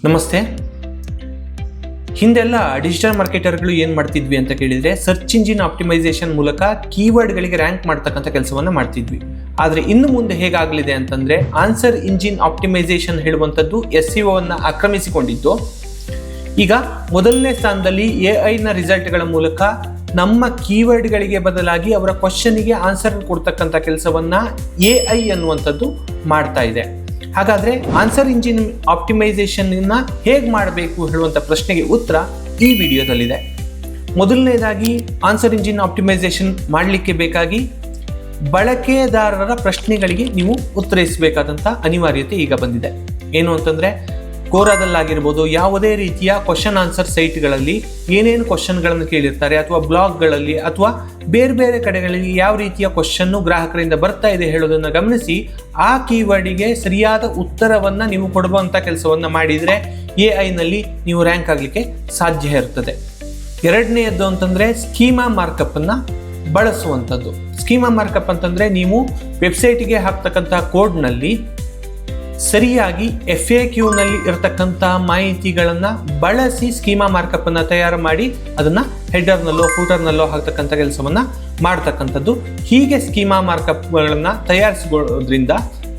ನಮಸ್ತೆ. ಹಿಂದೆಲ್ಲ ಡಿಜಿಟಲ್ ಮಾರ್ಕೆಟರ್ಗಳು ಏನು ಮಾಡ್ತಿದ್ವಿ ಅಂತ ಕೇಳಿದರೆ ಸರ್ಚ್ ಇಂಜಿನ್ ಆಪ್ಟಿಮೈಸೇಷನ್ ಮೂಲಕ ಕೀವರ್ಡ್ಗಳಿಗೆ ರ್ಯಾಂಕ್ ಮಾಡ್ತಕ್ಕಂಥ ಕೆಲಸವನ್ನು ಮಾಡ್ತಿದ್ವಿ. ಆದರೆ ಇನ್ನು ಮುಂದೆ ಹೇಗಾಗಲಿದೆ ಅಂತಂದರೆ ಆನ್ಸರ್ ಇಂಜಿನ್ ಆಪ್ಟಿಮೈಸೇಷನ್ ಹೇಳುವಂಥದ್ದು SEO ಅನ್ನು ಆಕ್ರಮಿಸಿಕೊಂಡಿದ್ದು. ಈಗ ಮೊದಲನೇ ಸ್ಥಾನದಲ್ಲಿ AI ರಿಸಲ್ಟ್ಗಳ ಮೂಲಕ ನಮ್ಮ ಕೀವರ್ಡ್ಗಳಿಗೆ ಬದಲಾಗಿ ಅವರ ಕ್ವಶನ್ನಿಗೆ ಆನ್ಸರ್ ಕೊಡ್ತಕ್ಕಂಥ ಕೆಲಸವನ್ನು AI ಅನ್ನುವಂಥದ್ದು ಮಾಡ್ತಾ ಇದೆ. ಹಾಗಾದರೆ ಆನ್ಸರ್ ಇಂಜಿನ್ ಆಪ್ಟಿಮೈಸೇಷನ್ನ ಹೇಗೆ ಮಾಡಬೇಕು ಹೇಳುವಂಥ ಪ್ರಶ್ನೆಗೆ ಉತ್ತರ ಈ ವಿಡಿಯೋದಲ್ಲಿದೆ. ಮೊದಲನೇದಾಗಿ ಆನ್ಸರ್ ಇಂಜಿನ್ ಆಪ್ಟಿಮೈಸೇಷನ್ ಮಾಡಲಿಕ್ಕೆ ಬೇಕಾಗಿ ಬಳಕೆದಾರರ ಪ್ರಶ್ನೆಗಳಿಗೆ ನೀವು ಉತ್ತರಿಸಬೇಕಾದಂಥ ಅನಿವಾರ್ಯತೆ ಈಗ ಬಂದಿದೆ. ಏನು ಅಂತಂದರೆ ಕೋರಾದಲ್ಲಾಗಿರ್ಬೋದು, ಯಾವುದೇ ರೀತಿಯ ಕ್ವಶನ್ ಆನ್ಸರ್ ಸೈಟ್ಗಳಲ್ಲಿ ಏನೇನು ಕ್ವಶನ್ಗಳನ್ನು ಕೇಳಿರ್ತಾರೆ ಅಥವಾ ಬ್ಲಾಗ್ಗಳಲ್ಲಿ ಅಥವಾ ಬೇರೆ ಬೇರೆ ಕಡೆಗಳಲ್ಲಿ ಯಾವ ರೀತಿಯ ಕ್ವಶನ್ನು ಗ್ರಾಹಕರಿಂದ ಬರ್ತಾ ಇದೆ ಹೇಳೋದನ್ನು ಗಮನಿಸಿ ಆ ಕೀವರ್ಡಿಗೆ ಸರಿಯಾದ ಉತ್ತರವನ್ನು ನೀವು ಕೊಡುವಂಥ ಕೆಲಸವನ್ನು ಮಾಡಿದರೆ AI ನೀವು ರ್ಯಾಂಕ್ ಆಗಲಿಕ್ಕೆ ಸಾಧ್ಯ ಇರ್ತದೆ. ಎರಡನೆಯದ್ದು ಅಂತಂದರೆ ಸ್ಕೀಮಾ ಮಾರ್ಕಪ್ಪನ್ನು ಬಳಸುವಂಥದ್ದು. ಸ್ಕೀಮಾ ಮಾರ್ಕಪ್ ಅಂತಂದರೆ ನೀವು ವೆಬ್ಸೈಟಿಗೆ ಹಾಕ್ತಕ್ಕಂಥ ಕೋಡ್ನಲ್ಲಿ ಸರಿಯಾಗಿ FAQನಲ್ಲಿ ಇರತಕ್ಕಂಥ ಮಾಹಿತಿಗಳನ್ನು ಬಳಸಿ ಸ್ಕೀಮಾ ಮಾರ್ಕಪ್ಪನ್ನು ತಯಾರು ಮಾಡಿ ಅದನ್ನು ಹೆಡರ್ನಲ್ಲೋ ಫೂಟರ್ನಲ್ಲೋ ಹಾಕ್ತಕ್ಕಂಥ ಕೆಲಸವನ್ನು ಮಾಡ್ತಕ್ಕಂಥದ್ದು. ಹೀಗೆ ಸ್ಕೀಮಾ ಮಾರ್ಕಪ್ಗಳನ್ನು ತಯಾರಿಸಿಕೊಳ್ಳೋದ್ರಿಂದ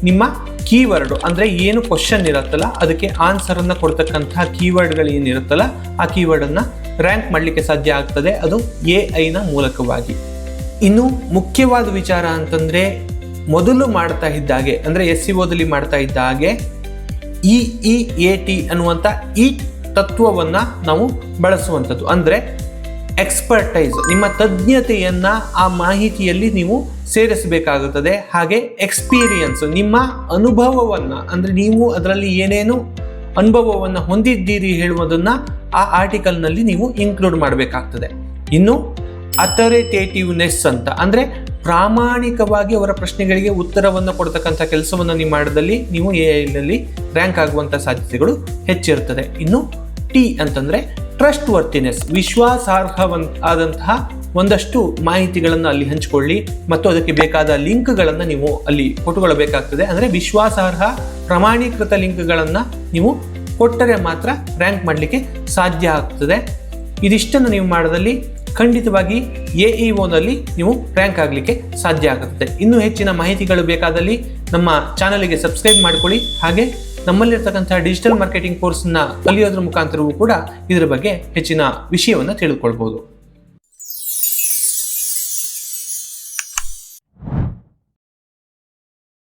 ನಿಮ್ಮ ಕೀವರ್ಡು ಅಂದರೆ ಏನು ಕ್ವಶನ್ ಇರುತ್ತಲ್ಲ ಅದಕ್ಕೆ ಆನ್ಸರನ್ನು ಕೊಡ್ತಕ್ಕಂಥ ಕೀವರ್ಡ್ಗಳು ಏನಿರುತ್ತಲ್ಲ ಆ ಕೀವರ್ಡನ್ನು ರ್ಯಾಂಕ್ ಮಾಡಲಿಕ್ಕೆ ಸಾಧ್ಯ ಆಗ್ತದೆ, ಅದು AI ಮೂಲಕವಾಗಿ. ಇನ್ನು ಮುಖ್ಯವಾದ ವಿಚಾರ ಅಂತಂದರೆ ಮೊದಲು ಮಾಡ್ತಾ ಇದ್ದಾಗೆ ಅಂದರೆ SEOದಲ್ಲಿ ಮಾಡ್ತಾ ಇದ್ದ ಹಾಗೆ EEAT ಅನ್ನುವಂಥ ಈ ತತ್ವವನ್ನು ನಾವು ಬಳಸುವಂಥದ್ದು. ಅಂದರೆ ಎಕ್ಸ್ಪರ್ಟೈಸ್, ನಿಮ್ಮ ತಜ್ಞತೆಯನ್ನು ಆ ಮಾಹಿತಿಯಲ್ಲಿ ನೀವು ಸೇರಿಸಬೇಕಾಗುತ್ತದೆ. ಹಾಗೆ ಎಕ್ಸ್ಪೀರಿಯನ್ಸ್, ನಿಮ್ಮ ಅನುಭವವನ್ನು ಅಂದರೆ ನೀವು ಅದರಲ್ಲಿ ಏನೇನು ಅನುಭವವನ್ನು ಹೊಂದಿದ್ದೀರಿ ಹೇಳುವುದನ್ನು ಆ ಆರ್ಟಿಕಲ್ನಲ್ಲಿ ನೀವು ಇನ್ಕ್ಲೂಡ್ ಮಾಡಬೇಕಾಗ್ತದೆ. ಇನ್ನು ಅಥಾರಿಟೇಟಿವ್ನೆಸ್ ಅಂತ ಅಂದರೆ ಪ್ರಾಮಾಣಿಕವಾಗಿ ಅವರ ಪ್ರಶ್ನೆಗಳಿಗೆ ಉತ್ತರವನ್ನು ಕೊಡ್ತಕ್ಕಂಥ ಕೆಲಸವನ್ನು ನೀವು ಮಾಡಿದಲ್ಲಿ ನೀವು AI ರ್ಯಾಂಕ್ ಆಗುವಂಥ ಸಾಧ್ಯತೆಗಳು ಹೆಚ್ಚಿರುತ್ತದೆ. ಇನ್ನು T ಅಂತಂದರೆ ಟ್ರಸ್ಟ್ ವರ್ತಿನೆಸ್, ವಿಶ್ವಾಸಾರ್ಹವಾದಂತಹ ಒಂದಷ್ಟು ಮಾಹಿತಿಗಳನ್ನು ಅಲ್ಲಿ ಹಂಚಿಕೊಳ್ಳಿ ಮತ್ತು ಅದಕ್ಕೆ ಬೇಕಾದ ಲಿಂಕ್ಗಳನ್ನು ನೀವು ಅಲ್ಲಿ ಕೊಟ್ಟುಕೊಳ್ಳಬೇಕಾಗ್ತದೆ. ಅಂದರೆ ವಿಶ್ವಾಸಾರ್ಹ ಪ್ರಮಾಣೀಕೃತ ಲಿಂಕ್ಗಳನ್ನು ನೀವು ಕೊಟ್ಟರೆ ಮಾತ್ರ ರ್ಯಾಂಕ್ ಮಾಡಲಿಕ್ಕೆ ಸಾಧ್ಯ ಆಗ್ತದೆ. ಇದಿಷ್ಟನ್ನು ನೀವು ಮಾಡಿದಲ್ಲಿ ಖಂಡಿತವಾಗಿ AEOನಲ್ಲಿ ನೀವು ರ್ಯಾಂಕ್ ಆಗಲಿಕ್ಕೆ ಸಾಧ್ಯ ಆಗುತ್ತದೆ. ಇನ್ನೂ ಹೆಚ್ಚಿನ ಮಾಹಿತಿಗಳು ಬೇಕಾದಲ್ಲಿ ನಮ್ಮ ಚಾನಲ್ಗೆ ಸಬ್ಸ್ಕ್ರೈಬ್ ಮಾಡ್ಕೊಳ್ಳಿ. ಹಾಗೆ ನಮ್ಮಲ್ಲಿರ್ತಕ್ಕಂಥ ಡಿಜಿಟಲ್ ಮಾರ್ಕೆಟಿಂಗ್ ಕೋರ್ಸ್ನ ಕಲಿಯೋದ್ರ ಮುಖಾಂತರವೂ ಕೂಡ ಇದರ ಬಗ್ಗೆ ಹೆಚ್ಚಿನ ವಿಷಯವನ್ನು ತಿಳಿದುಕೊಳ್ಬೋದು.